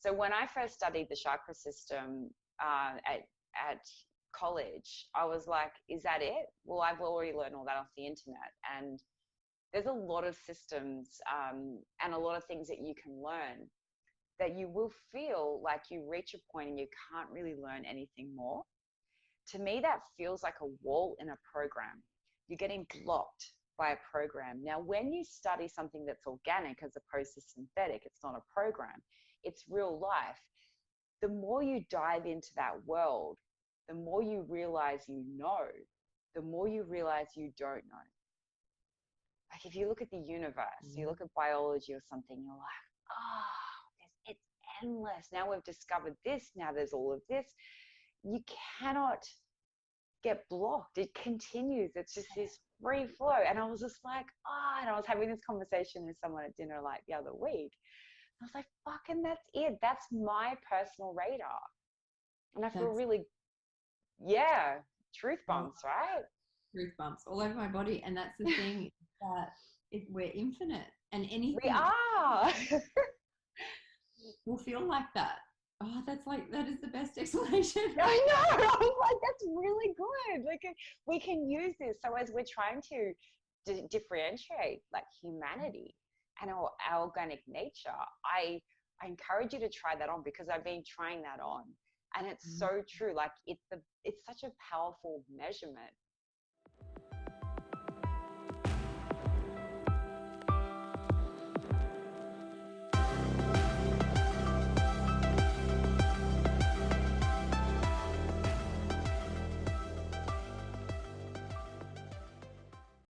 So when I first studied the chakra system at college, I was like, is that it? Well, I've already learned all that off the internet. And there's a lot of systems and a lot of things that you can learn that you will feel like you reach a point and you can't really learn anything more. To me, that feels like a wall in a program. You're getting blocked by a program. Now, when you study something that's organic as opposed to synthetic, it's not a program, it's real life. The more you dive into that world, the more you realize you know, the more you realize you don't know. Like if you look at the universe, you look at biology or something, you're like, oh, it's endless. Now we've discovered this. Now there's all of this. You cannot get blocked. It continues. It's just this free flow. And I was just like, and I was having this conversation with someone at dinner like the other week. I was like, fucking that's it. That's my personal radar. And I feel really, truth bumps, right? Truth bumps all over my body. And that's the thing, that if we're infinite and anything we are will feel like that. Oh, that is the best explanation. I know. I was like, that's really good. Like we can use this. So as we're trying to differentiate like humanity and our organic nature, I encourage you to try that on, because I've been trying that on, and it's so true. Like it's such a powerful measurement